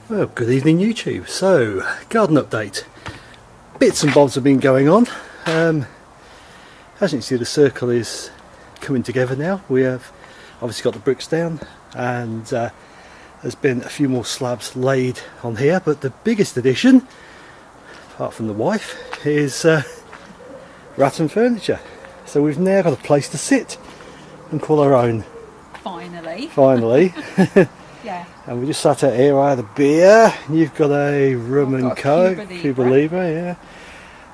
Well, good evening YouTube. So, garden update. Bits and bobs have been going on. As you can see, the circle is coming together now. We have obviously got the bricks down, and there's been a few more slabs laid on here, but the biggest addition, apart from the wife, is rattan furniture. So we've now got a place to sit and call our own. Finally. Yeah. And we just sat out here. I had a beer. You've got a rum and coke, Cuba Libre, yeah.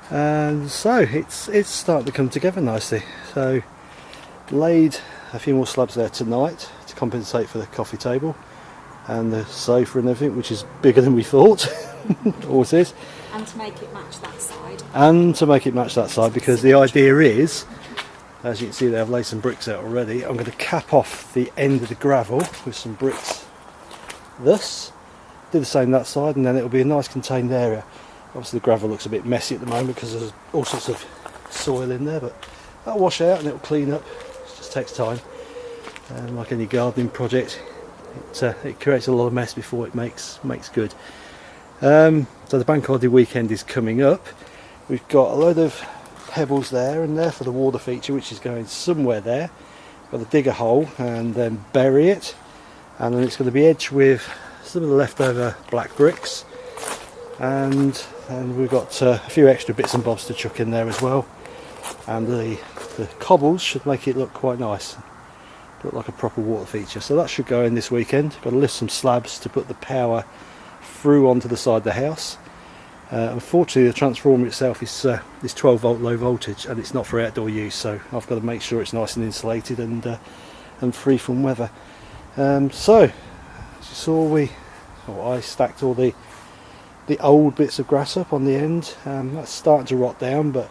And so it's starting to come together nicely. So laid a few more slabs there tonight to compensate for the coffee table and the sofa and everything, which is bigger than we thought. Always is. And to make it match that side. And to make it match that side, because the idea is, as you can see, they've laid some bricks out already. I'm going to cap off the end of the gravel with some bricks. Thus, do the same that side, and then it'll be a nice contained area. Obviously the gravel looks a bit messy at the moment because there's all sorts of soil in there, but that'll wash out and it'll clean up. It just takes time. Like any gardening project, it creates a lot of mess before it makes good. So the bank holiday weekend is coming up. We've got a load of pebbles there and there for the water feature, which is going somewhere there. Got to dig a hole and then bury it, and then it's going to be edged with some of the leftover black bricks, and we've got a few extra bits and bobs to chuck in there as well, and the cobbles should make it look quite nice, look like a proper water feature. So that should go in this weekend. Got to lift some slabs to put the power through onto the side of the house. Unfortunately, the transformer itself is 12 volt low voltage, and it's not for outdoor use, so I've got to make sure it's nice and insulated and free from weather. So as you saw, I stacked all the old bits of grass up on the end. That's starting to rot down, but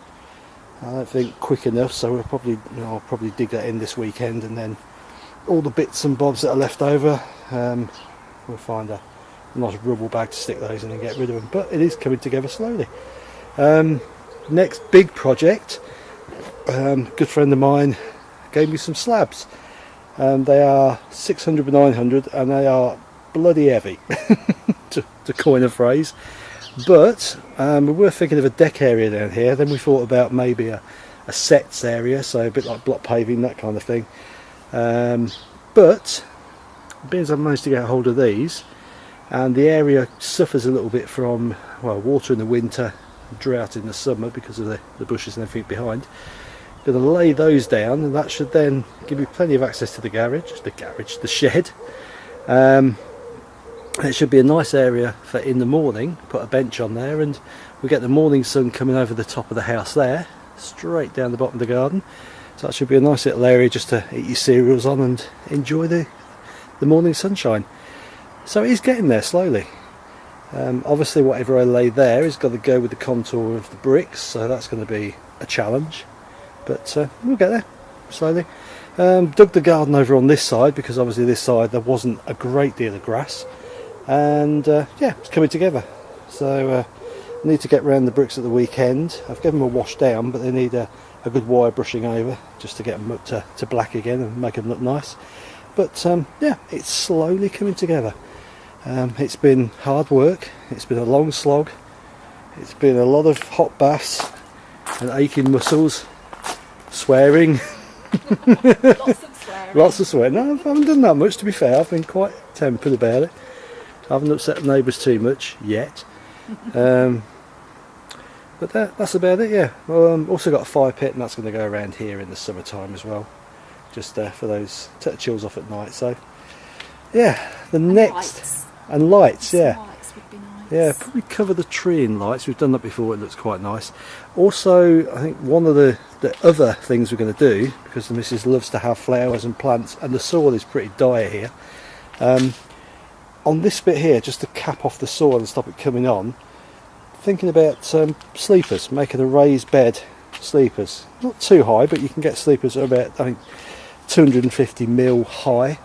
I don't think quick enough, so I'll probably dig that in this weekend, and then all the bits and bobs that are left over, we'll find a nice rubble bag to stick those in and get rid of them. But it is coming together slowly. Next big project, good friend of mine gave me some slabs. They are 600 by 900 and they are bloody heavy, to coin a phrase. But we were thinking of a deck area down here. Then we thought about maybe a sets area, so a bit like block paving, that kind of thing. But being as I've managed to get a hold of these, and the area suffers a little bit from, well, water in the winter, drought in the summer because of the bushes and everything behind. Going to lay those down, and that should then give you plenty of access to the shed. It should be a nice area for in the morning. Put a bench on there, and we get the morning sun coming over the top of the house there, straight down the bottom of the garden. So that should be a nice little area just to eat your cereals on and enjoy the morning sunshine. So it is getting there slowly. Obviously whatever I lay there is got to go with the contour of the bricks, so that's going to be a challenge. But we'll get there slowly. Dug the garden over on this side, because obviously this side there wasn't a great deal of grass, and yeah, it's coming together. So I need to get round the bricks at the weekend. I've given them a wash down, but they need a good wire brushing over just to get them up to black again and make them look nice. But yeah, it's slowly coming together. It's been hard work, it's been a long slog, it's been a lot of hot baths and aching muscles, swearing. Lots of swearing. No, I haven't done that much, to be fair. I've been quite tempered about it. I haven't upset the neighbours too much yet. But that's about it, yeah. Also got a fire pit, and that's going to go around here in the summertime as well, just for those, take the chills off at night. So yeah, and lights, yeah. Lights would be nice. Yeah, probably cover the tree in lights. We've done that before, it looks quite nice. Also, I think one of the other things we're going to do, because the missus loves to have flowers and plants, and the soil is pretty dire here, on this bit here, just to cap off the soil and stop it coming on, thinking about sleepers, making a raised bed sleepers. Not too high, but you can get sleepers that are about, I think, 250mm high.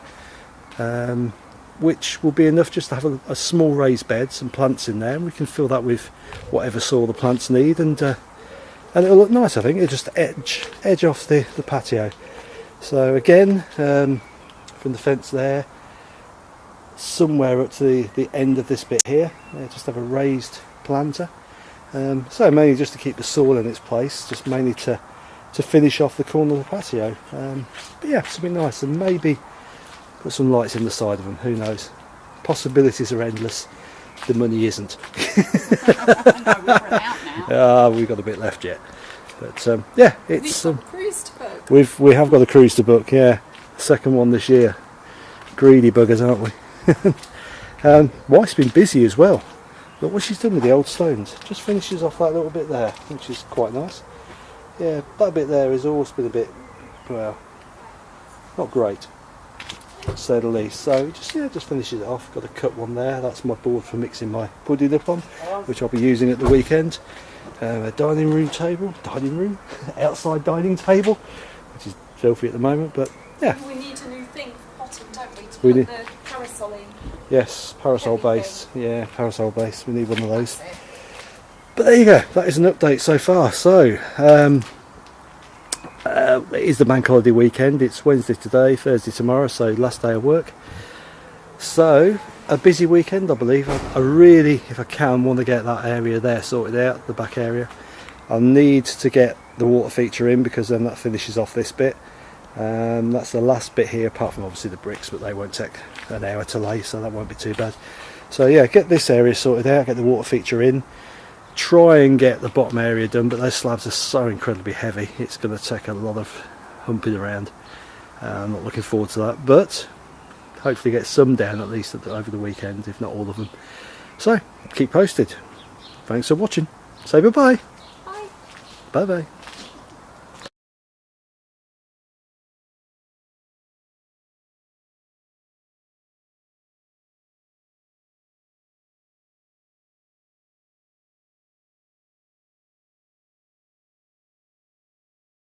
Which will be enough just to have a small raised bed, some plants in there, and we can fill that with whatever soil the plants need, and it'll look nice. I think it'll just edge off the patio. So again, from the fence there, somewhere up to the end of this bit here. Just have a raised planter. So mainly just to keep the soil in its place, just mainly to finish off the corner of the patio. But yeah, something nice, and maybe put some lights in the side of them, who knows. Possibilities are endless, the money isn't. No, we've run out now. We've got a bit left yet. But yeah, it's We've got a cruise to book. we have got a cruise to book, yeah. Second one this year. Greedy buggers, aren't we? Wife's been busy as well. Look what she's done with the old stones. Just finishes off that little bit there, which is quite nice. Yeah, that bit there has always been a bit, well, not great, to say the least. So just finishes it off. Got a cut one there. That's my board for mixing my pudding up on, which I'll be using at the weekend. A dining room, outside dining table, which is filthy at the moment, but yeah. We need a new thing for potting, don't we? To We put need- the parasol in. Yes, parasol Heavy base. Yeah, parasol base. We need one of those. But there you go. That is an update so far. So it is the bank holiday weekend. It's Wednesday today, Thursday tomorrow, so last day of work. So a busy weekend, I believe. I really, if I can, want to get that area there sorted out, the back area. I'll need to get the water feature in, because then that finishes off this bit. That's the last bit here, apart from obviously the bricks, but they won't take an hour to lay, so that won't be too bad. So yeah, get this area sorted out, get the water feature in, try and get the bottom area done, but those slabs are so incredibly heavy, it's going to take a lot of humping around. I'm not looking forward to that, but hopefully get some down at least over the weekend, if not all of them. So keep posted. Thanks for watching. Say bye bye. Bye. Bye bye.